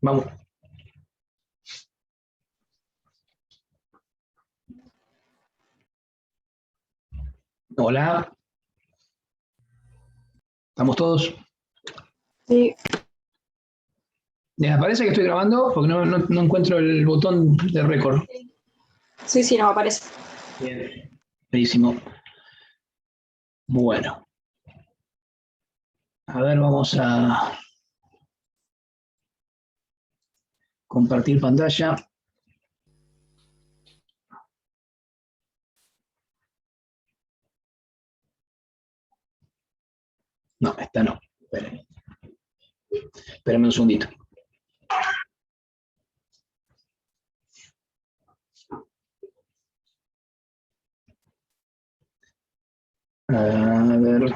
Vamos. Hola. ¿Estamos todos? Sí. ¿Les aparece que estoy grabando? Porque no encuentro el botón de récord. Sí, no me aparece. Bien. Buenísimo. Bueno. A ver, vamos a compartir pantalla. No, esta no. Espérenme un segundito. A ver.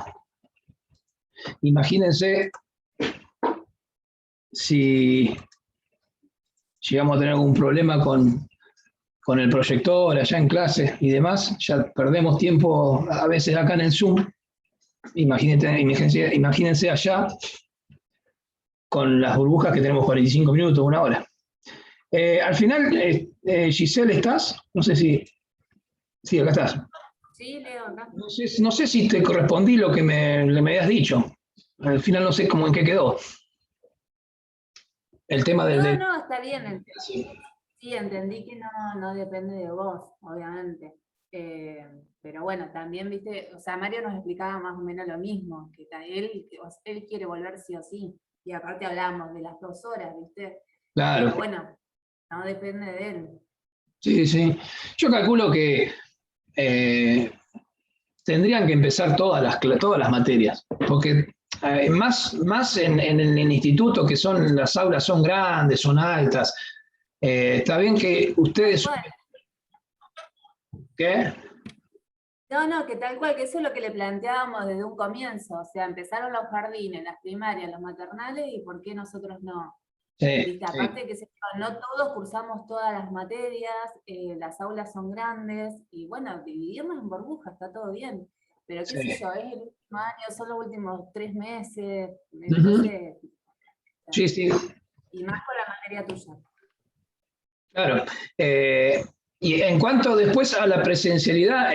Imagínense si llegamos a tener algún problema con el proyector allá en clase y demás, ya perdemos tiempo a veces acá en el Zoom. Imagínense allá con las burbujas que tenemos 45 minutos, una hora. Al final, Giselle, ¿estás? No sé si... Sí, acá estás. Sí, Leo, acá. No sé si te correspondí lo que me habías dicho. Al final no sé cómo en qué quedó. El tema del... No, está bien. Sí, entendí que no depende de vos, obviamente. Pero bueno, también, viste, o sea, Mario nos explicaba más o menos lo mismo, que él quiere volver sí o sí. Y aparte hablábamos de las 2 horas, viste. Claro. Pero bueno, no depende de él. Sí. Yo calculo que tendrían que empezar todas las materias, porque más en el instituto, que las aulas son grandes, son altas. Está bien que ustedes... Bueno. ¿Qué? No, que tal cual, que eso es lo que le planteábamos desde un comienzo. O sea, empezaron los jardines, las primarias, los maternales, y ¿por qué nosotros no? Sí. Aparte que no todos cursamos todas las materias, las aulas son grandes, y bueno, dividirnos en burbujas, está todo bien. Pero qué sé yo, es el último año, son los últimos 3 meses, entonces... Sí. Y más con la materia tuya. Claro. Y en cuanto después a la presencialidad, a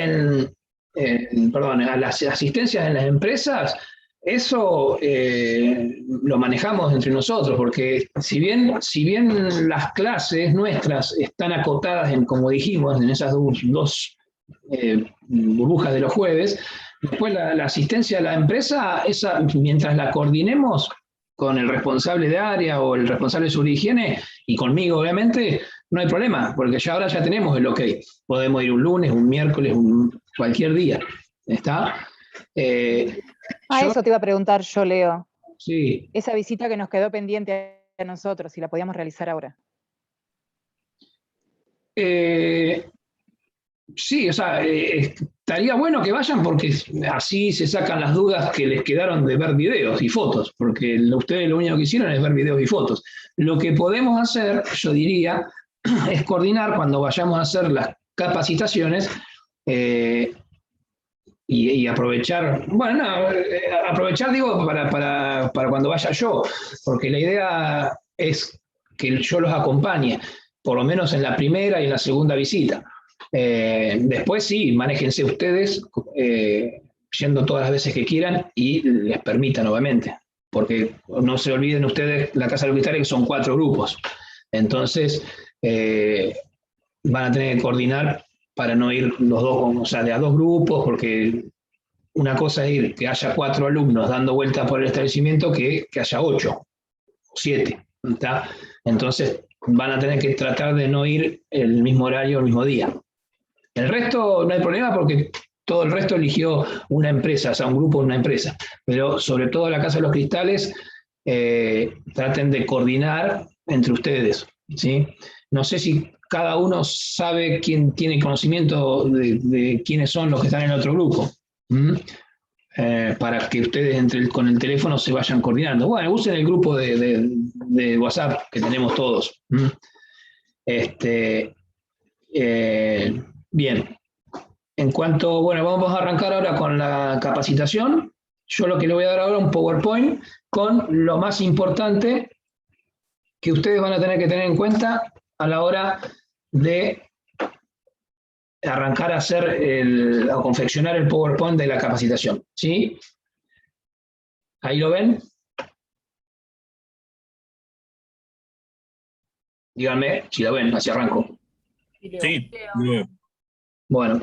las asistencias en las empresas, eso lo manejamos entre nosotros, porque si bien las clases nuestras están acotadas como dijimos, en esas dos burbujas de los jueves, después la asistencia a la empresa, mientras la coordinemos con el responsable de área o el responsable de subhigiene y conmigo, obviamente, no hay problema, porque ahora ya tenemos el ok. Podemos ir un lunes, un miércoles, cualquier día. ¿Está? Eso te iba a preguntar yo, Leo. Sí. Esa visita que nos quedó pendiente a nosotros, si la podíamos realizar ahora. Sí, o sea, estaría bueno que vayan porque así se sacan las dudas que les quedaron de ver videos y fotos, porque ustedes lo único que hicieron es ver videos y fotos. Lo que podemos hacer, yo diría, es coordinar cuando vayamos a hacer las capacitaciones y aprovechar, aprovechar digo para cuando vaya yo, porque la idea es que yo los acompañe, por lo menos en la primera y en la segunda visita. Después sí, manéjense ustedes yendo todas las veces que quieran y les permitan, obviamente, porque no se olviden ustedes, la Casa de los Cristales, que son 4 grupos. Entonces, van a tener que coordinar para no ir los dos, o sea, de a 2 grupos, porque una cosa es ir que haya 4 alumnos dando vueltas por el establecimiento que haya 8 o 7. ¿Está? Entonces, van a tener que tratar de no ir el mismo horario, el mismo día. El resto no hay problema porque todo el resto eligió una empresa, o sea, un grupo de una empresa. Pero sobre todo la Casa de los Cristales, traten de coordinar entre ustedes, ¿sí? No sé si cada uno sabe quién tiene conocimiento de quiénes son los que están en el otro grupo. Para que ustedes con el teléfono se vayan coordinando. Bueno, usen el grupo de WhatsApp que tenemos todos. Bien. En cuanto, vamos a arrancar ahora con la capacitación. Yo lo que le voy a dar ahora es un PowerPoint con lo más importante que ustedes van a tener que tener en cuenta a la hora de arrancar a hacer a confeccionar el PowerPoint de la capacitación. ¿Sí? ¿Ahí lo ven? Díganme si lo ven, así arranco. Sí, lo veo. Bueno,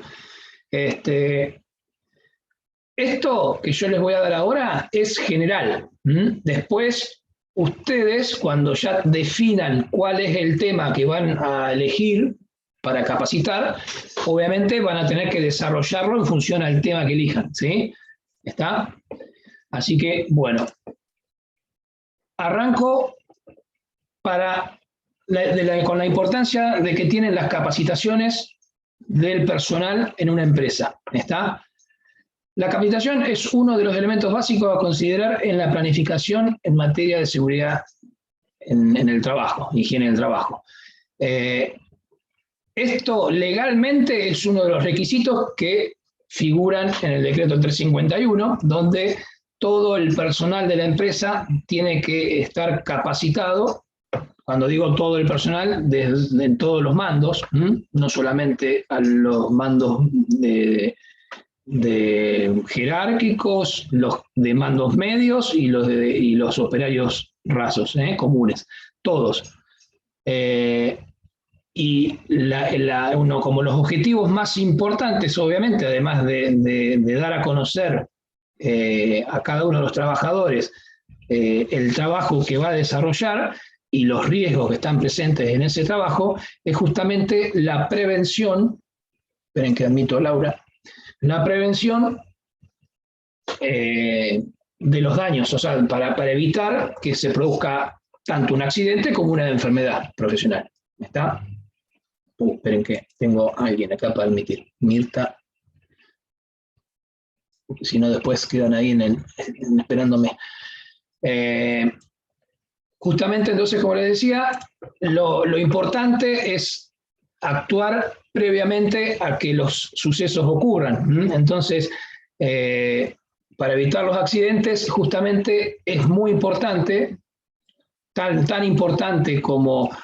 esto que yo les voy a dar ahora es general. Después, ustedes, cuando ya definan cuál es el tema que van a elegir para capacitar, obviamente van a tener que desarrollarlo en función al tema que elijan, ¿sí? ¿Está? Así que, bueno, arranco con la importancia de que tienen las capacitaciones del personal en una empresa. ¿Está? La capacitación es uno de los elementos básicos a considerar en la planificación en materia de seguridad en el trabajo, higiene del trabajo. Esto legalmente es uno de los requisitos que figuran en el decreto 351, donde todo el personal de la empresa tiene que estar capacitado. Cuando digo todo el personal, en todos los mandos, no solamente a los mandos de jerárquicos, los de mandos medios y los operarios rasos, comunes, todos. Y como los objetivos más importantes, obviamente, además de dar a conocer a cada uno de los trabajadores el trabajo que va a desarrollar y los riesgos que están presentes en ese trabajo, es justamente la prevención. Esperen que admito a Laura. La prevención de los daños, o sea, para evitar que se produzca tanto un accidente como una enfermedad profesional. ¿Está? Esperen que tengo a alguien acá para admitir. Mirta. Porque si no después quedan ahí esperándome. Justamente entonces, como les decía, lo importante es actuar previamente a que los sucesos ocurran. Entonces, para evitar los accidentes, justamente es muy importante, tan importante como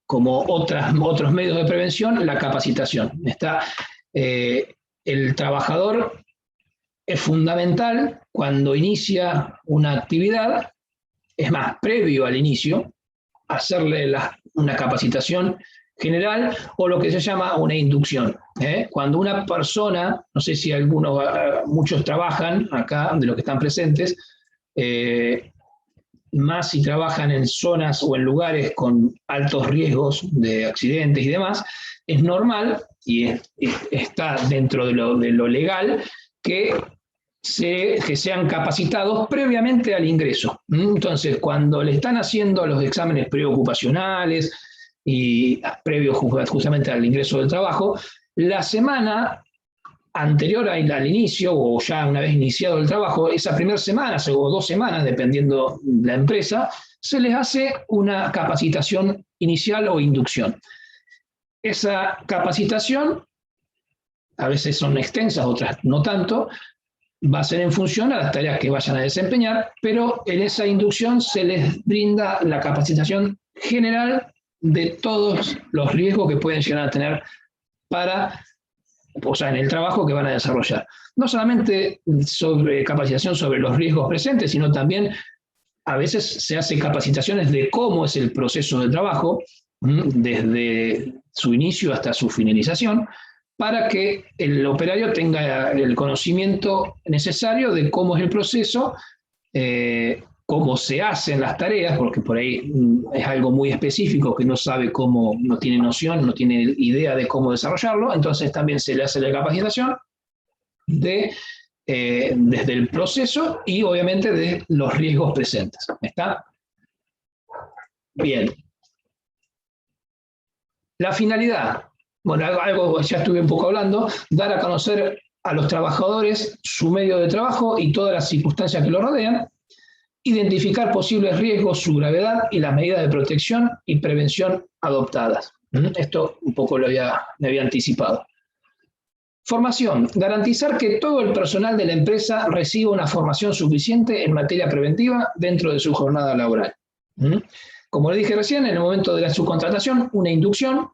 otros medios de prevención, la capacitación. El trabajador es fundamental cuando inicia una actividad, es más, previo al inicio, hacerle una capacitación general o lo que se llama una inducción. Cuando una persona, no sé si muchos trabajan acá, de los que están presentes, más si trabajan en zonas o en lugares con altos riesgos de accidentes y demás, es normal y está dentro de lo legal que sean capacitados previamente al ingreso. Entonces, cuando le están haciendo los exámenes preocupacionales y previos justamente al ingreso del trabajo, la semana anterior al inicio, o ya una vez iniciado el trabajo, esa primera semana o 2 semanas, dependiendo la empresa, se les hace una capacitación inicial o inducción. Esa capacitación, a veces son extensas, otras no tanto, va a ser en función a las tareas que vayan a desempeñar, pero en esa inducción se les brinda la capacitación general de todos los riesgos que pueden llegar a tener en el trabajo que van a desarrollar. No solamente sobre capacitación sobre los riesgos presentes, sino también a veces se hace capacitaciones de cómo es el proceso de trabajo, desde su inicio hasta su finalización, para que el operario tenga el conocimiento necesario de cómo es el proceso, cómo se hacen las tareas, porque por ahí es algo muy específico que no sabe cómo, no tiene noción, no tiene idea de cómo desarrollarlo, entonces también se le hace la capacitación desde el proceso y obviamente de los riesgos presentes. ¿Está? Bien. La finalidad. Bueno, algo ya estuve un poco hablando, dar a conocer a los trabajadores su medio de trabajo y todas las circunstancias que lo rodean, identificar posibles riesgos, su gravedad y las medidas de protección y prevención adoptadas. Esto un poco me había anticipado. Formación. Garantizar que todo el personal de la empresa reciba una formación suficiente en materia preventiva dentro de su jornada laboral. Como le dije recién, en el momento de la subcontratación, una inducción.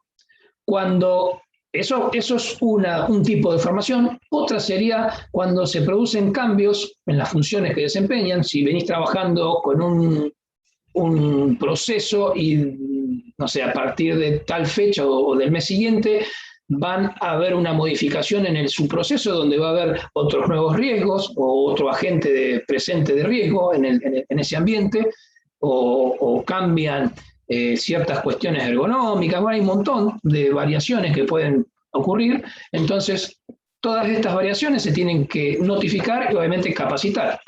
Cuando eso es un tipo de formación. Otra sería cuando se producen cambios en las funciones que desempeñan. Si venís trabajando con un proceso y, no sé, a partir de tal fecha o del mes siguiente, van a haber una modificación en su proceso donde va a haber otros nuevos riesgos o otro agente presente de riesgo en ese ambiente, o cambian ciertas cuestiones ergonómicas. Bueno, hay un montón de variaciones que pueden ocurrir. Entonces, todas estas variaciones se tienen que notificar y obviamente capacitar.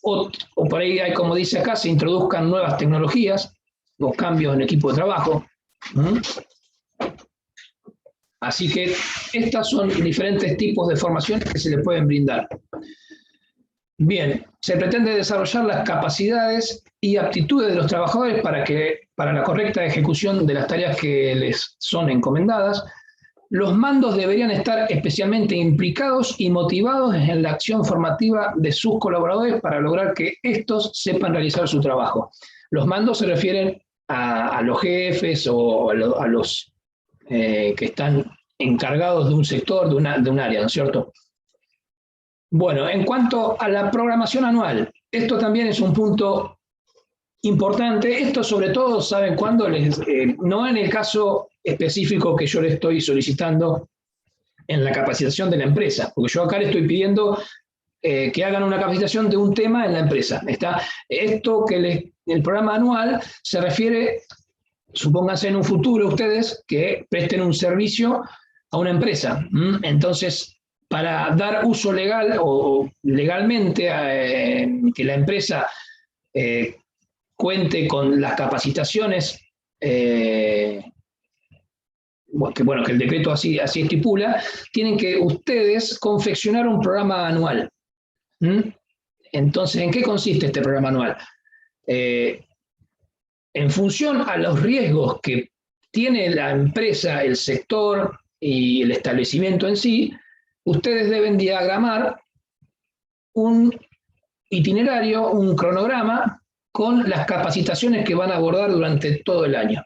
O por ahí hay, como dice acá, se introduzcan nuevas tecnologías o cambios en equipo de trabajo. Así que estas son diferentes tipos de formaciones que se le pueden brindar. Bien, se pretende desarrollar las capacidades y aptitudes de los trabajadores para la correcta ejecución de las tareas que les son encomendadas. Los mandos deberían estar especialmente implicados y motivados en la acción formativa de sus colaboradores para lograr que estos sepan realizar su trabajo. Los mandos se refieren a los jefes o a los que están encargados de un sector, de un área, ¿no es cierto? Bueno, en cuanto a la programación anual, esto también es un punto importante. Esto sobre todo, ¿saben cuándo? No en el caso específico que yo le estoy solicitando en la capacitación de la empresa, porque yo acá le estoy pidiendo que hagan una capacitación de un tema en la empresa. Esto el programa anual se refiere, supónganse en un futuro ustedes que presten un servicio a una empresa. Entonces, para dar uso legal o legalmente que la empresa cuente con las capacitaciones que el decreto así estipula, tienen que ustedes confeccionar un programa anual. Entonces, ¿en qué consiste este programa anual? En función a los riesgos que tiene la empresa, el sector y el establecimiento en sí, ustedes deben diagramar un itinerario, un cronograma con las capacitaciones que van a abordar durante todo el año.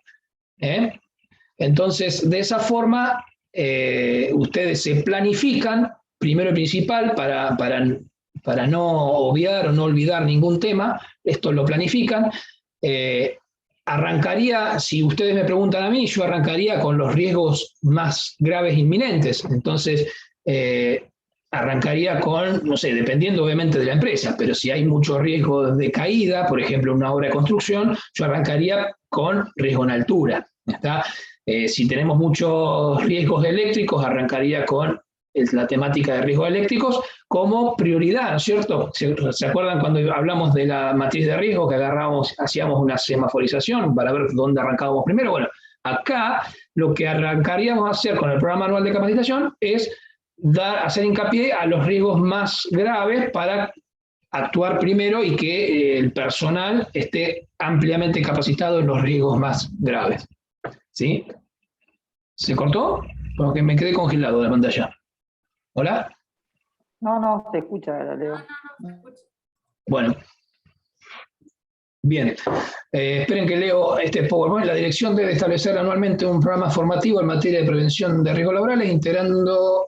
Entonces, de esa forma, ustedes se planifican, primero y principal, para no obviar o no olvidar ningún tema. Esto lo planifican. Arrancaría, si ustedes me preguntan a mí, yo arrancaría con los riesgos más graves inminentes. Entonces, arrancaría con, no sé, dependiendo obviamente de la empresa, pero si hay mucho riesgo de caída, por ejemplo, una obra de construcción, yo arrancaría con riesgo en altura. ¿Está? Si tenemos muchos riesgos eléctricos, arrancaría con la temática de riesgos eléctricos como prioridad, ¿no es cierto? ¿Se acuerdan cuando hablamos de la matriz de riesgo que hacíamos una semaforización para ver dónde arrancábamos primero? Bueno, acá lo que arrancaríamos a hacer con el programa anual de capacitación es hacer hincapié a los riesgos más graves para actuar primero y que el personal esté ampliamente capacitado en los riesgos más graves. ¿Sí? ¿Se cortó? Porque me quedé congelado de la pantalla. ¿Hola? No, se escucha, Leo. No, se escucha. Bueno. Bien. Esperen que leo este PowerPoint. La dirección debe establecer anualmente un programa formativo en materia de prevención de riesgos laborales, integrado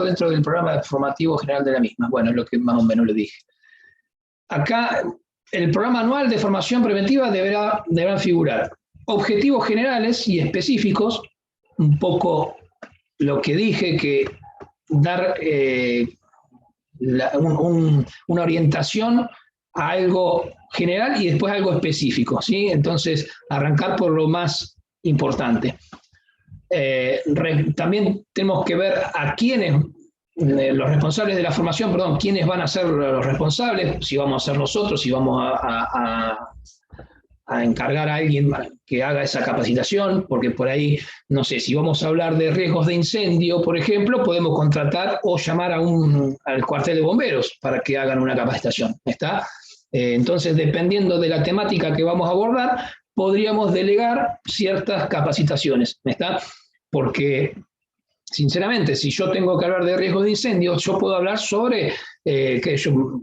dentro del programa formativo general de la misma. Bueno, es lo que más o menos le dije. Acá, el programa anual de formación preventiva deberá figurar objetivos generales y específicos, un poco lo que dije, que dar una orientación a algo general y después algo específico, ¿sí? Entonces, arrancar por lo más importante. También tenemos que ver a quiénes, los responsables de la formación, perdón, quiénes van a ser los responsables, si vamos a ser nosotros, si vamos a encargar a alguien que haga esa capacitación, porque por ahí, no sé, si vamos a hablar de riesgos de incendio, por ejemplo, podemos contratar o llamar al cuartel de bomberos para que hagan una capacitación, ¿está? Entonces, dependiendo de la temática que vamos a abordar, podríamos delegar ciertas capacitaciones, ¿está? Porque sinceramente, si yo tengo que hablar de riesgos de incendio, yo puedo hablar sobre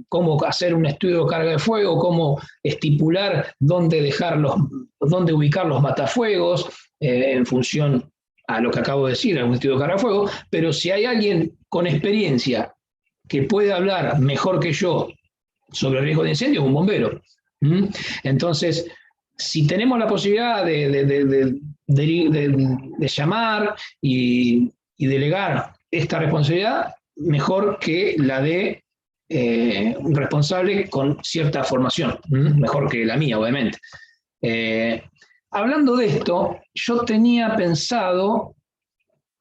cómo hacer un estudio de carga de fuego, cómo estipular dónde ubicar los matafuegos, en función a lo que acabo de decir, a un estudio de carga de fuego, pero si hay alguien con experiencia que puede hablar mejor que yo sobre riesgo de incendio, es un bombero. Entonces, si tenemos la posibilidad de llamar y delegar esta responsabilidad, mejor que la de un responsable con cierta formación, mejor que la mía, obviamente. Hablando de esto, yo tenía pensado,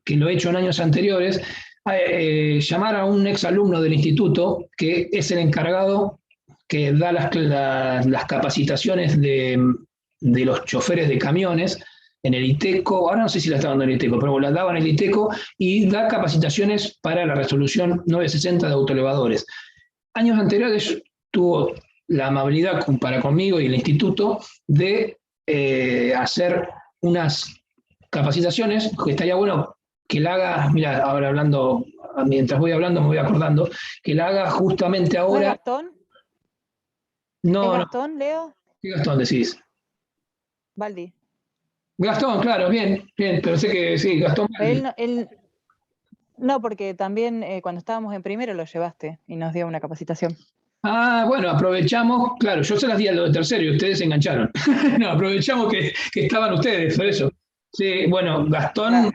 que lo he hecho en años anteriores, llamar a un exalumno del instituto, que es el encargado que da las capacitaciones de los choferes de camiones en el ITECO. Ahora no sé si la está dando en el ITECO, pero las daba en el ITECO, y da capacitaciones para la resolución 960 de autoelevadores. Años anteriores tuvo la amabilidad para conmigo y el instituto de hacer unas capacitaciones, que estaría bueno que la haga, mira, ahora hablando, mientras voy hablando me voy acordando, que la haga justamente ¿No es ahora. Gastón? No, ¿Es Gastón, Leo? ¿Qué Gastón decís? Baldi. Gastón, claro, bien, pero sé que sí, Gastón. No, porque también cuando estábamos en primero lo llevaste y nos dio una capacitación. Ah, bueno, aprovechamos, claro, yo se las di a los de tercero y ustedes se engancharon. No, aprovechamos que estaban ustedes, por eso. Sí, bueno, Gastón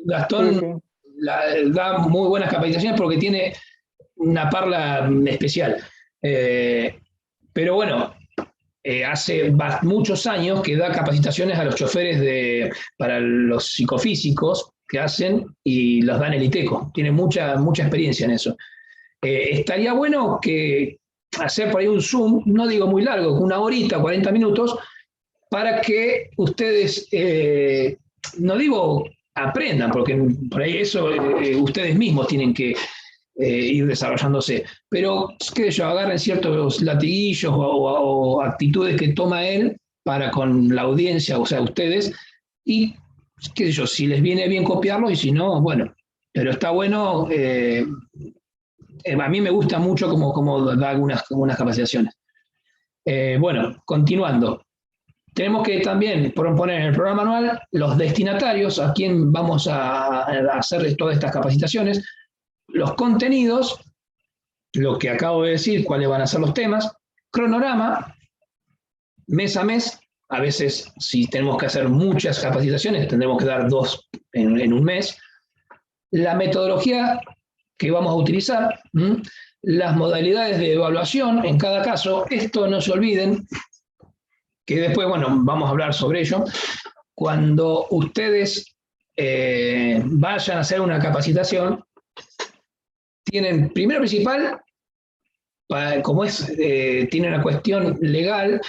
da muy buenas capacitaciones porque tiene una parla especial. Pero bueno, hace muchos años que da capacitaciones a los choferes para los psicofísicos que hacen, y los dan en el ITECO. Tiene mucha experiencia en eso. Estaría bueno que hacer por ahí un Zoom, no digo muy largo, 1 horita, 40 minutos, para que ustedes, no digo aprendan, porque por ahí eso ustedes mismos tienen que ir desarrollándose, pero qué sé yo, agarren ciertos latiguillos o actitudes que toma él para con la audiencia, o sea, ustedes, y qué sé yo, si les viene bien copiarlo, y si no, bueno, pero está bueno. A mí me gusta mucho cómo da algunas capacitaciones. Bueno, continuando. Tenemos que también proponer en el programa anual los destinatarios, a quién vamos a hacer todas estas capacitaciones, los contenidos, lo que acabo de decir, cuáles van a ser los temas, cronograma, mes a mes. A veces, si tenemos que hacer muchas capacitaciones, tendremos que dar 2 en un mes. La metodología que vamos a utilizar, las modalidades de evaluación en cada caso. Esto no se olviden, que después, bueno, vamos a hablar sobre ello. Cuando ustedes vayan a hacer una capacitación, tienen, primero principal, como tiene una cuestión legal,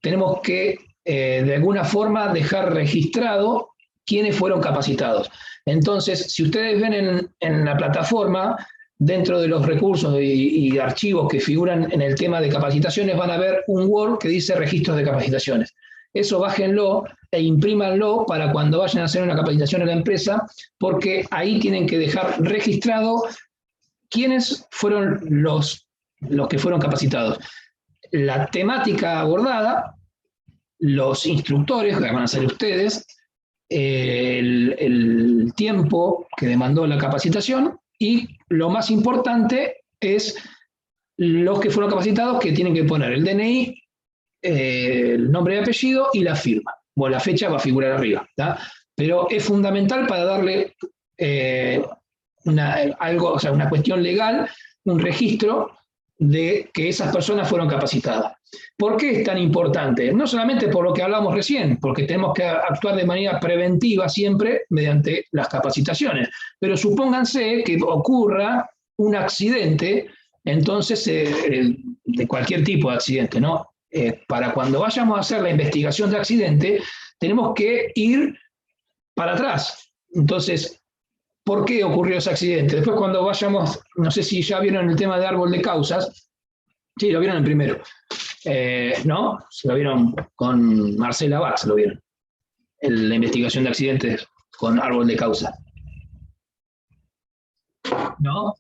tenemos que de alguna forma dejar registrado quiénes fueron capacitados. Entonces, si ustedes ven en la plataforma, dentro de los recursos y archivos que figuran en el tema de capacitaciones, van a ver un Word que dice registros de capacitaciones. Eso bájenlo e imprímanlo para cuando vayan a hacer una capacitación en la empresa, porque ahí tienen que dejar registrado quiénes fueron los que fueron capacitados, la temática abordada, los instructores, que van a ser ustedes, el tiempo que demandó la capacitación, y lo más importante es los que fueron capacitados, que tienen que poner el DNI, el nombre y apellido y la firma. Bueno, la fecha va a figurar arriba, ¿tá? Pero es fundamental para darle una cuestión legal, un registro de que esas personas fueron capacitadas. ¿Por qué es tan importante? No solamente por lo que hablamos recién, porque tenemos que actuar de manera preventiva siempre mediante las capacitaciones, pero supónganse que ocurra un accidente, entonces, de cualquier tipo de accidente, ¿no? Para cuando vayamos a hacer la investigación de accidente, tenemos que ir para atrás. Entonces, ¿por qué ocurrió ese accidente? Después, cuando vayamos, no sé si ya vieron el tema de árbol de causas. Sí, lo vieron en primero. ¿No? Se lo vieron con Marcela Bach, se lo vieron. La investigación de accidentes con árbol de causa. ¿No?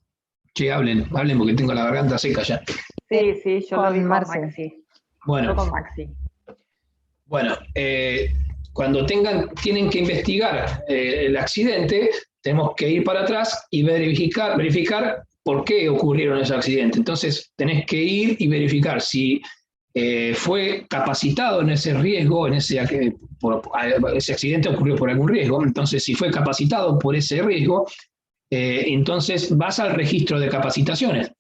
Che, hablen porque tengo la garganta seca ya. Sí, yo lo Con vi con Marce. Maxi. Bueno. Yo con Maxi. Bueno, cuando tienen que investigar el accidente, tenemos que ir para atrás y verificar por qué ocurrieron esos accidentes. Entonces, tenés que ir y verificar si fue capacitado en ese riesgo, ese accidente ocurrió por algún riesgo. Entonces, si fue capacitado por ese riesgo, entonces vas al registro de capacitaciones.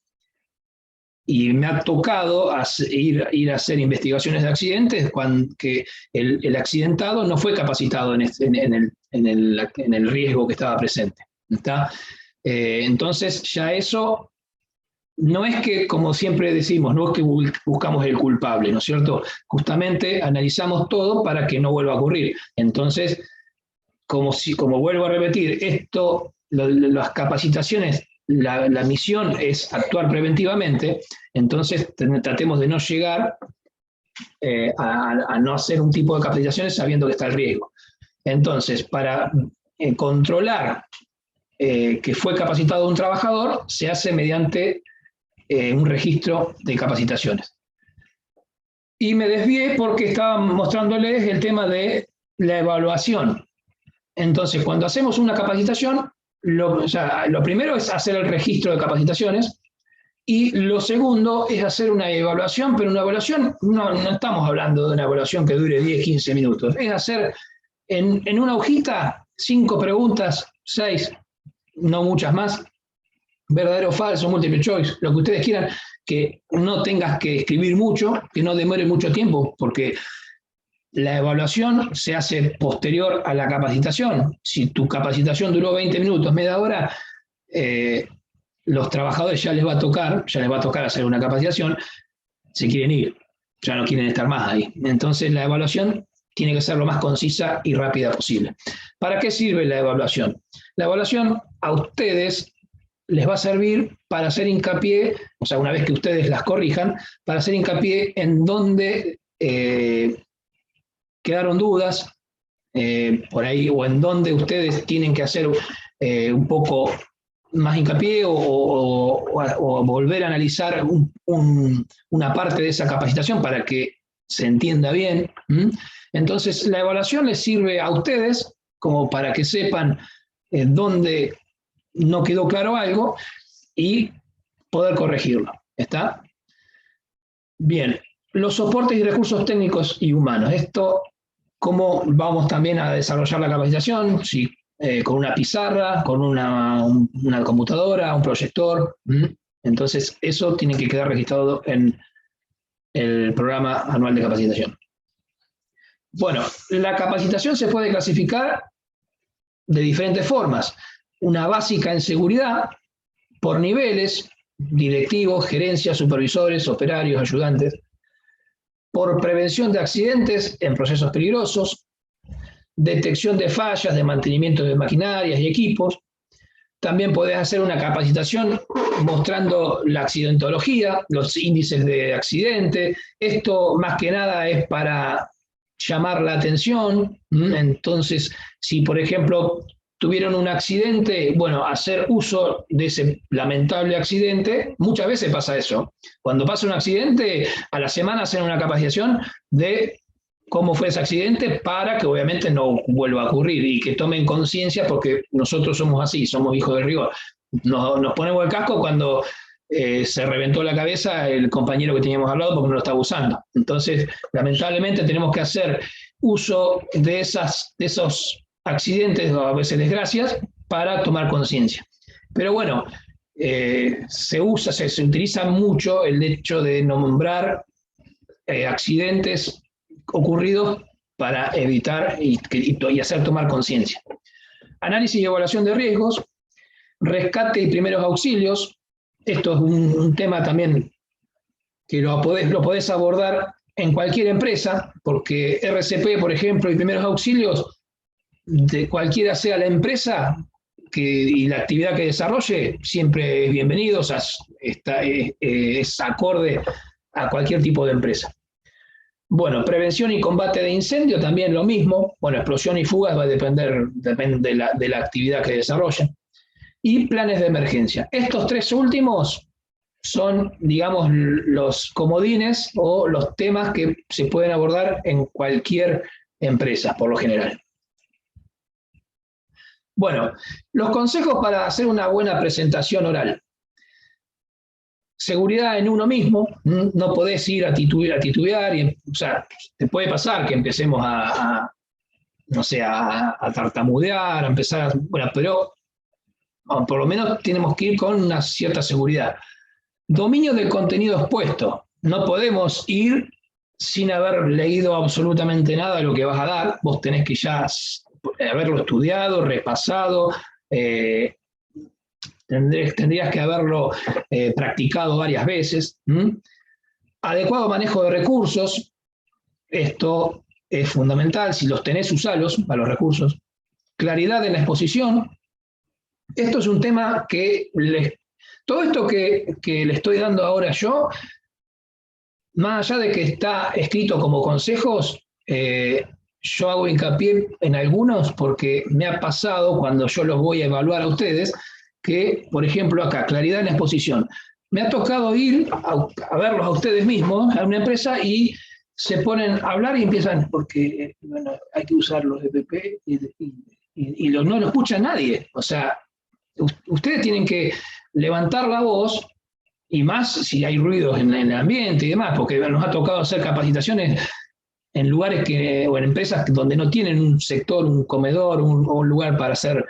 Y me ha tocado ir a hacer investigaciones de accidentes cuando que el accidentado no fue capacitado en el riesgo que estaba presente. ¿Está? Entonces ya eso no es que, como siempre decimos, no es que buscamos el culpable, ¿no es cierto? Justamente analizamos todo para que no vuelva a ocurrir. Entonces, como vuelvo a repetir, las capacitaciones, la misión es actuar preventivamente, entonces tratemos de no llegar a no hacer un tipo de capacitaciones sabiendo que está el riesgo. Entonces, para controlar que fue capacitado un trabajador, se hace mediante un registro de capacitaciones. Y me desvié porque estaba mostrándoles el tema de la evaluación. Entonces, cuando hacemos una capacitación, lo primero es hacer el registro de capacitaciones y lo segundo es hacer una evaluación, pero una evaluación, no estamos hablando de una evaluación que dure 10, 15 minutos, es hacer en una hojita 5 preguntas, 6, no muchas más, verdadero o falso, multiple choice, lo que ustedes quieran, que no tengas que escribir mucho, que no demore mucho tiempo, porque la evaluación se hace posterior a la capacitación. Si tu capacitación duró 20 minutos, media hora, los trabajadores ya les va a tocar hacer una capacitación, se quieren ir, ya no quieren estar más ahí. Entonces la evaluación tiene que ser lo más concisa y rápida posible. ¿Para qué sirve la evaluación? La evaluación a ustedes les va a servir para hacer hincapié, o sea, una vez que ustedes las corrijan, para hacer hincapié en dónde quedaron dudas por ahí, o en donde ustedes tienen que hacer un poco más hincapié o volver a analizar una parte de esa capacitación para que se entienda bien. Entonces, la evaluación les sirve a ustedes como para que sepan dónde no quedó claro algo y poder corregirlo. ¿Está? Bien. Los soportes y recursos técnicos y humanos. Esto, cómo vamos también a desarrollar la capacitación, si, con una pizarra, con una computadora, un proyector. Entonces, eso tiene que quedar registrado en el programa anual de capacitación. Bueno, la capacitación se puede clasificar de diferentes formas. Una básica en seguridad, por niveles, directivos, gerencias, supervisores, operarios, ayudantes. Por prevención de accidentes en procesos peligrosos, detección de fallas, de mantenimiento de maquinarias y equipos. También podés hacer una capacitación mostrando la accidentología, los índices de accidente. Esto más que nada es para llamar la atención. Entonces, si por ejemplo tuvieron un accidente, bueno, hacer uso de ese lamentable accidente, muchas veces pasa eso. Cuando pasa un accidente, a la semana hacen una capacitación de cómo fue ese accidente para que obviamente no vuelva a ocurrir y que tomen conciencia, porque nosotros somos así, somos hijos del rigor. Nos ponemos el casco cuando se reventó la cabeza el compañero que teníamos al lado porque no lo estaba usando. Entonces, lamentablemente tenemos que hacer uso de esos accidentes o a veces desgracias para tomar conciencia. Pero bueno, se utiliza mucho el hecho de nombrar accidentes ocurridos para evitar y hacer tomar conciencia. Análisis y evaluación de riesgos, rescate y primeros auxilios. Esto es un tema también que lo podés abordar en cualquier empresa, porque RCP, por ejemplo, y primeros auxilios, de cualquiera sea la empresa y la actividad que desarrolle, siempre es bienvenido, o sea, es acorde a cualquier tipo de empresa. Bueno, prevención y combate de incendio, también lo mismo. Bueno, explosión y fugas va a depende de la actividad que desarrollen. y planes de emergencia. Estos tres últimos son, digamos, los comodines o los temas que se pueden abordar en cualquier empresa, por lo general. Bueno, los consejos para hacer una buena presentación oral. Seguridad en uno mismo, no podés ir a titubear, o sea, te puede pasar que empecemos no sé, a tartamudear, a empezar bueno, pero por lo menos tenemos que ir con una cierta seguridad. Dominio del contenido expuesto. No podemos ir sin haber leído absolutamente nada de lo que vas a dar. Vos tenés que ya haberlo estudiado, repasado, tendrías que haberlo practicado varias veces. Adecuado manejo de recursos. Esto es fundamental. Si los tenés, usalos a los recursos. Claridad en la exposición. Esto es un tema que todo esto que le estoy dando ahora yo, más allá de que está escrito como consejos, yo hago hincapié en algunos porque me ha pasado cuando yo los voy a evaluar a ustedes, que, por ejemplo, acá, claridad en la exposición. Me ha tocado ir a verlos a ustedes mismos, a una empresa, y se ponen a hablar y empiezan, porque bueno, hay que usar los EPP y no lo escucha nadie. O sea, ustedes tienen que levantar la voz, y más si hay ruidos en el ambiente y demás, porque nos ha tocado hacer capacitaciones en lugares o en empresas donde no tienen un sector, un comedor, o un lugar para hacer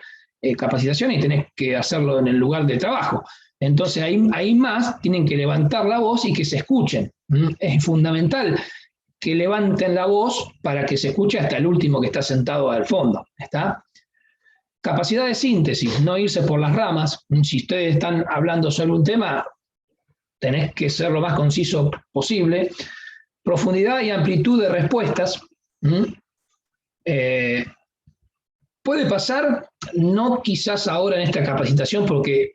capacitaciones, y tenés que hacerlo en el lugar de trabajo. Entonces ahí más tienen que levantar la voz y que se escuchen. Es fundamental que levanten la voz para que se escuche hasta el último que está sentado al fondo. ¿Está? Capacidad de síntesis, no irse por las ramas. Si ustedes están hablando sobre un tema, tenés que ser lo más conciso posible. Profundidad y amplitud de respuestas. Puede pasar, no quizás ahora en esta capacitación, porque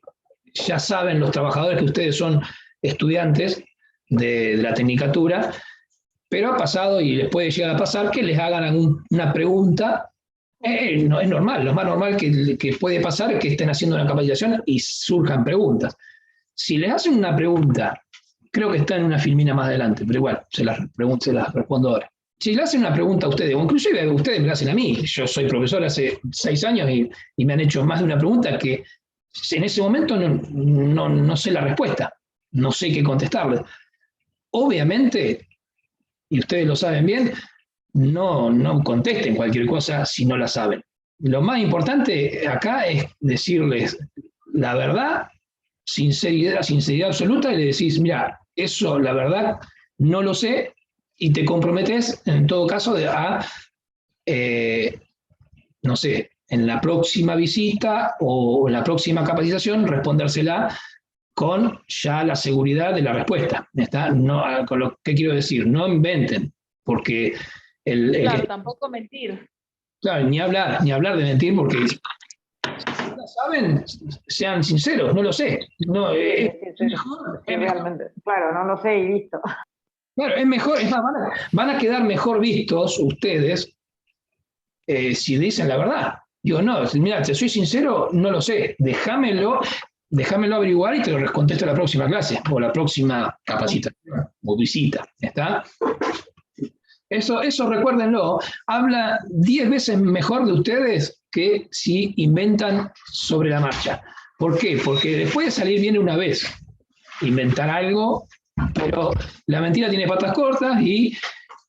ya saben los trabajadores que ustedes son estudiantes de la tecnicatura, pero ha pasado y les puede llegar a pasar que les hagan una pregunta. No es normal, lo más normal que puede pasar es que estén haciendo una capacitación y surjan preguntas. Si les hacen una pregunta, creo que está en una filmina más adelante, pero igual, se las respondo ahora. Si le hacen una pregunta a ustedes, o inclusive ustedes me la hacen a mí, yo soy profesor hace 6 años y me han hecho más de una pregunta que en ese momento no sé la respuesta, no sé qué contestarles. Obviamente, y ustedes lo saben bien, no contesten cualquier cosa si no la saben. Lo más importante acá es decirles la verdad, sinceridad absoluta, y le decís, mira, eso la verdad no lo sé, y te comprometes en todo caso no sé, en la próxima visita o en la próxima capacitación respondérsela con ya la seguridad de la respuesta. ¿Está? No, con lo que quiero decir, no inventen, porque claro, tampoco mentir. Claro, ni hablar de mentir, porque si no saben, sean sinceros, no lo sé. No, sí, realmente. Claro, no lo sé y listo. Claro, es mejor, es más, van a quedar mejor vistos ustedes si dicen la verdad. Digo, no, mira, te soy sincero, no lo sé, déjamelo averiguar y te lo contesto la próxima clase o la próxima capacitación o visita. ¿Está? Eso recuérdenlo, habla 10 veces mejor de ustedes que si inventan sobre la marcha. ¿Por qué? Porque después de salir bien una vez, inventar algo, pero la mentira tiene patas cortas y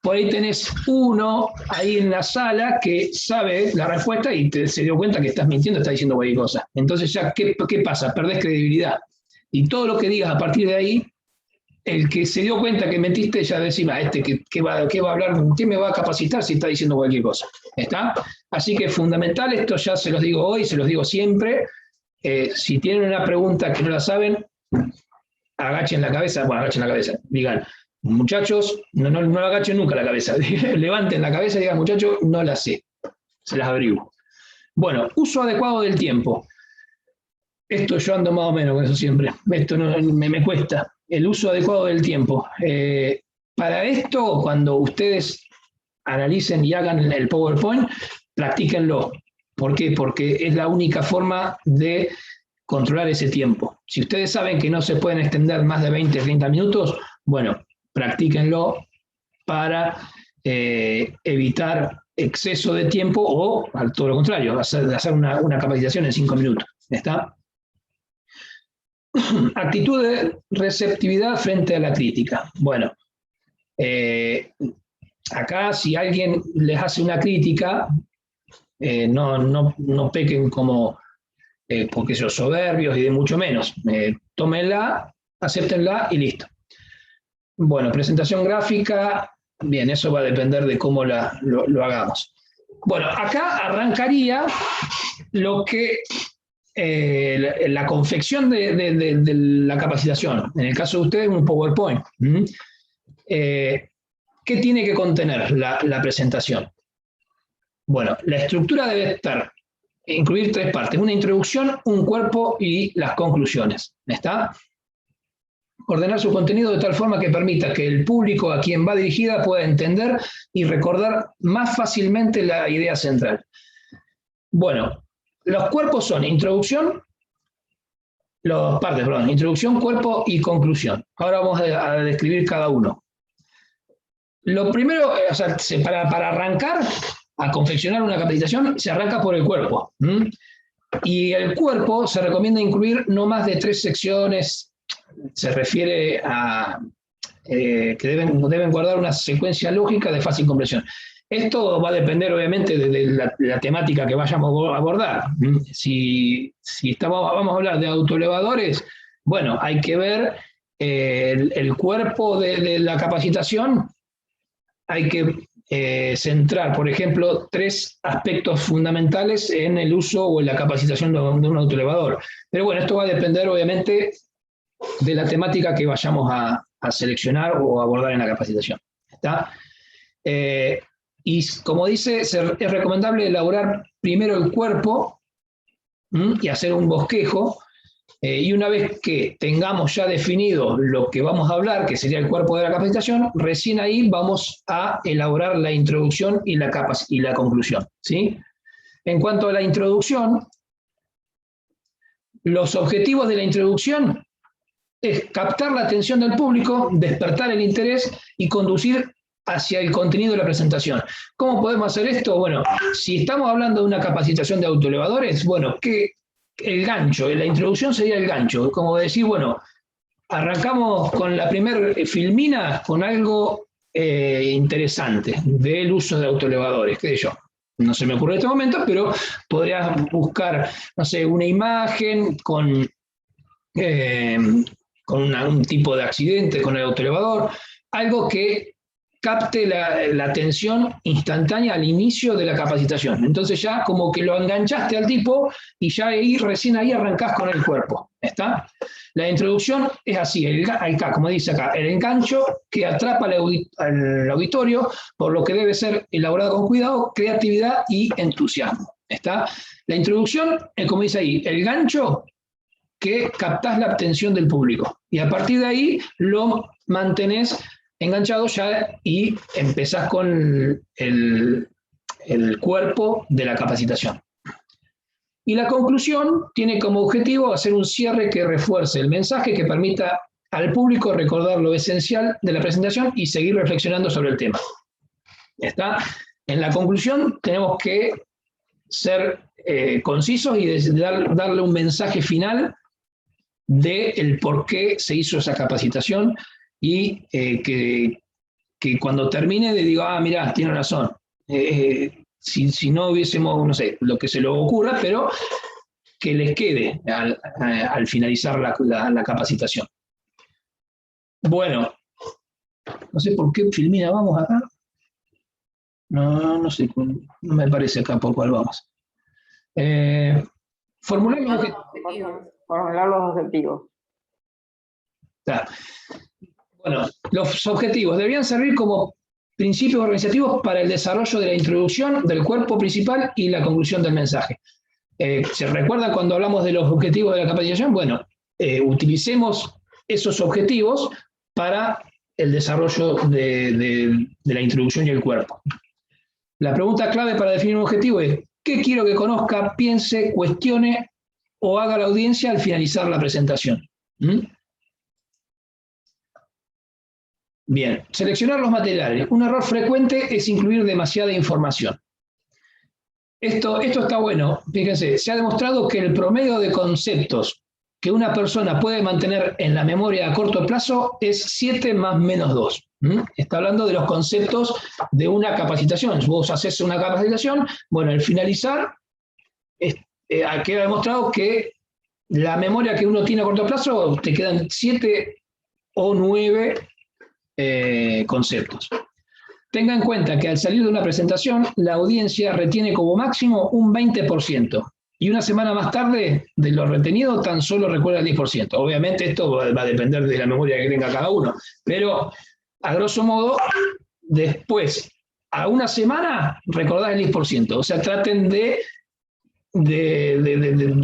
por ahí tenés uno ahí en la sala que sabe la respuesta y se dio cuenta que estás mintiendo, está diciendo cualquier cosa. Entonces ya, ¿qué pasa? Perdés credibilidad. Y todo lo que digas a partir de ahí, el que se dio cuenta que mentiste ya decimos, ¿qué va a hablar? ¿Qué me va a capacitar si está diciendo cualquier cosa? ¿Está? Así que es fundamental, esto ya se los digo hoy, se los digo siempre. Si tienen una pregunta que no la saben, agachen la cabeza, digan, muchachos, no agachen nunca la cabeza, levanten la cabeza y digan, muchachos, no la sé, se las averiguo. Bueno, uso adecuado del tiempo. Esto yo ando más o menos con eso siempre, esto me cuesta. El uso adecuado del tiempo. Para esto, cuando ustedes analicen y hagan el PowerPoint, practíquenlo. ¿Por qué? Porque es la única forma de controlar ese tiempo. Si ustedes saben que no se pueden extender más de 20, 30 minutos, bueno, practíquenlo para evitar exceso de tiempo o, al todo lo contrario, hacer una capacitación en 5 minutos. ¿Está? Actitud de receptividad frente a la crítica. Bueno, acá si alguien les hace una crítica, no pequen como porque son soberbios y de mucho menos. Tómenla, acéptenla y listo. Bueno, presentación gráfica, bien, eso va a depender de cómo lo hagamos. Bueno, acá arrancaría lo que la confección de la capacitación. En el caso de ustedes, un PowerPoint. ¿Qué tiene que contener la presentación? Bueno, la estructura debe incluir 3 partes: una introducción, un cuerpo y las conclusiones. ¿Está? Ordenar su contenido de tal forma que permita que el público a quien va dirigida pueda entender y recordar más fácilmente la idea central. Bueno, los cuerpos son introducción, introducción, cuerpo y conclusión. Ahora vamos a describir cada uno. Lo primero, o sea, para arrancar a confeccionar una capacitación, se arranca por el cuerpo. Y el cuerpo se recomienda incluir no más de 3 secciones. Se refiere a que deben guardar una secuencia lógica de fácil comprensión. Esto va a depender, obviamente, de la temática que vayamos a abordar. Si vamos a hablar de autoelevadores, bueno, hay que ver el cuerpo de la capacitación. Hay que centrar, por ejemplo, 3 aspectos fundamentales en el uso o en la capacitación de un autoelevador. Pero bueno, esto va a depender, obviamente, de la temática que vayamos a seleccionar o abordar en la capacitación. ¿Está? Y como dice, es recomendable elaborar primero el cuerpo y hacer un bosquejo, y una vez que tengamos ya definido lo que vamos a hablar, que sería el cuerpo de la capacitación, recién ahí vamos a elaborar la introducción y la conclusión. ¿Sí? En cuanto a la introducción, los objetivos de la introducción es captar la atención del público, despertar el interés y conducir hacia el contenido de la presentación. ¿Cómo podemos hacer esto? Bueno, si estamos hablando de una capacitación de autoelevadores, bueno, el gancho, la introducción sería el gancho, como decir, bueno, arrancamos con la primer filmina con algo interesante del uso de autoelevadores, qué sé yo. No se me ocurre en este momento, pero podrías buscar, no sé, una imagen con un tipo de accidente con el autoelevador, algo que capte la atención instantánea al inicio de la capacitación. Entonces ya como que lo enganchaste al tipo y ya recién ahí arrancás con el cuerpo. ¿Está? La introducción es así, acá, como dice acá, el engancho que atrapa al auditorio, por lo que debe ser elaborado con cuidado, creatividad y entusiasmo. ¿Está? La introducción, como dice ahí, el gancho que captás la atención del público. Y a partir de ahí lo mantenés enganchado ya y empezás con el cuerpo de la capacitación. Y la conclusión tiene como objetivo hacer un cierre que refuerce el mensaje, que permita al público recordar lo esencial de la presentación y seguir reflexionando sobre el tema. ¿Está? En la conclusión tenemos que ser concisos y darle un mensaje final del por qué se hizo esa capacitación y que cuando termine diga, mirá, tiene razón. Si no hubiésemos, no sé, lo que se le ocurra, pero que les quede al finalizar la capacitación. Bueno, no sé por qué filmina vamos acá. No sé, no me parece acá por cuál vamos. Formular los objetivos. Formular los objetivos. Bueno, los objetivos deberían servir como principios organizativos para el desarrollo de la introducción, del cuerpo principal y la conclusión del mensaje. ¿Se recuerda cuando hablamos de los objetivos de la capacitación? Bueno, utilicemos esos objetivos para el desarrollo de la introducción y el cuerpo. La pregunta clave para definir un objetivo es: ¿qué quiero que conozca, piense, cuestione o haga la audiencia al finalizar la presentación. Bien, seleccionar los materiales. Un error frecuente es incluir demasiada información. Esto está bueno, fíjense, se ha demostrado que el promedio de conceptos que una persona puede mantener en la memoria a corto plazo es 7 más menos 2. Está hablando de los conceptos de una capacitación. Vos haces una capacitación, bueno, al finalizar, queda demostrado que la memoria que uno tiene a corto plazo te quedan 7 o 9 conceptos. Tenga en cuenta que al salir de una presentación, la audiencia retiene como máximo un 20%. Y una semana más tarde, de lo retenido, tan solo recuerda el 10%. Obviamente esto va a depender de la memoria que tenga cada uno. Pero, a grosso modo, después, a una semana, recordás el 10%. O sea, traten de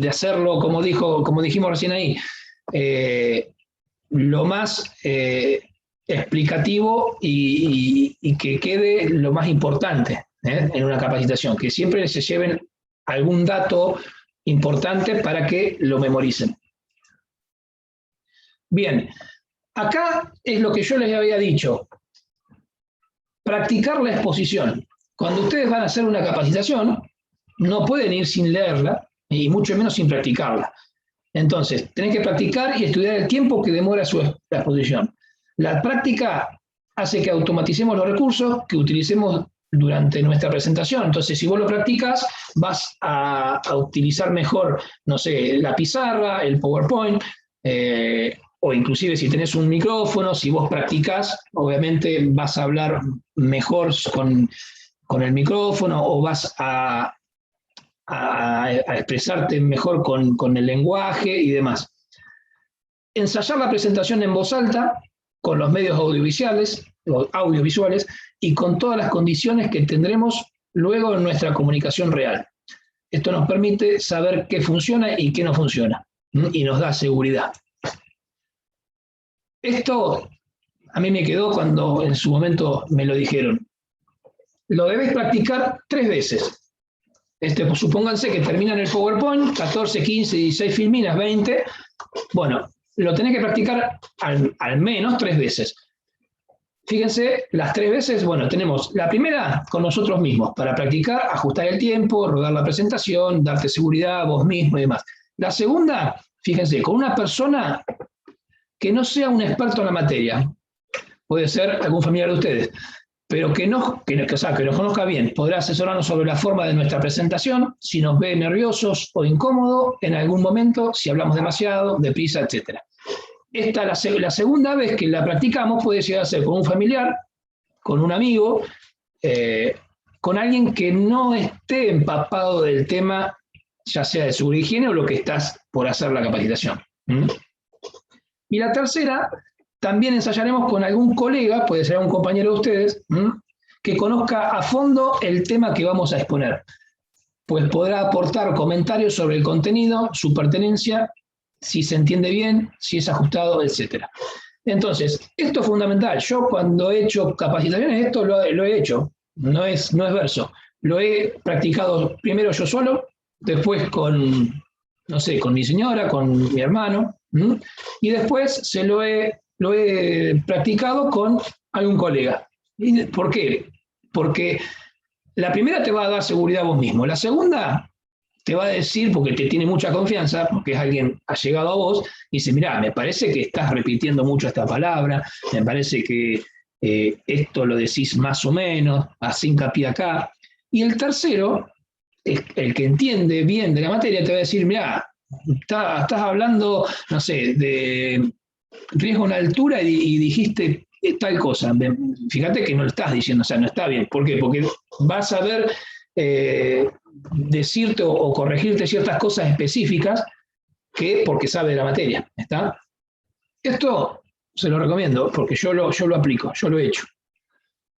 hacerlo, como dijimos recién ahí, lo más explicativo y que quede lo más importante en una capacitación. Que siempre se lleven algún dato importante para que lo memoricen. Bien, acá es lo que yo les había dicho. Practicar la exposición. Cuando ustedes van a hacer una capacitación, no pueden ir sin leerla, y mucho menos sin practicarla. Entonces, tenés que practicar y estudiar el tiempo que demora la exposición. La práctica hace que automaticemos los recursos que utilicemos durante nuestra presentación. Entonces, si vos lo practicas, vas a utilizar mejor, no sé, la pizarra, el PowerPoint, o inclusive si tenés un micrófono, si vos practicás, obviamente vas a hablar mejor con el micrófono, o vas a expresarte mejor con el lenguaje y demás. Ensayar la presentación en voz alta, con los medios audiovisuales y con todas las condiciones que tendremos luego en nuestra comunicación real. Esto nos permite saber qué funciona y qué no funciona, y nos da seguridad. Esto a mí me quedó cuando en su momento me lo dijeron. Lo debes practicar 3 veces. Pues supónganse que terminan el PowerPoint, 14, 15, 16 filminas, 20. Bueno, lo tenés que practicar al menos 3 veces. Fíjense, las 3 veces, bueno, tenemos la primera con nosotros mismos, para practicar, ajustar el tiempo, rodar la presentación, darte seguridad, vos mismo y demás. La segunda, fíjense, con una persona que no sea un experto en la materia, puede ser algún familiar de ustedes, pero que nos conozca bien, podrá asesorarnos sobre la forma de nuestra presentación, si nos ve nerviosos o incómodos en algún momento, si hablamos demasiado, deprisa, etc. Esta, la segunda vez que la practicamos, puede llegar a ser con un familiar, con un amigo, con alguien que no esté empapado del tema, ya sea de seguridad y higiene o lo que estás por hacer la capacitación. Y la tercera, también ensayaremos con algún colega, puede ser un compañero de ustedes, que conozca a fondo el tema que vamos a exponer. Pues podrá aportar comentarios sobre el contenido, su pertenencia, si se entiende bien, si es ajustado, etc. Entonces, esto es fundamental. Yo cuando he hecho capacitaciones, esto lo he hecho, no es verso. Lo he practicado primero yo solo, después con, no sé, con mi señora, con mi hermano, y después lo he practicado con algún colega. ¿Por qué? Porque la primera te va a dar seguridad a vos mismo. La segunda te va a decir, porque te tiene mucha confianza, porque es alguien allegado a vos, y dice, mirá, me parece que estás repitiendo mucho esta palabra, me parece que esto lo decís más o menos, haz hincapié acá. Y el tercero, el que entiende bien de la materia, te va a decir, mirá, estás hablando, no sé, de riesgo en altura y dijiste tal cosa. Fíjate que no lo estás diciendo, o sea, no está bien. ¿Por qué? Porque vas a ver decirte o corregirte ciertas cosas específicas porque sabe de la materia. ¿Está? Esto se lo recomiendo porque yo lo aplico, yo lo he hecho.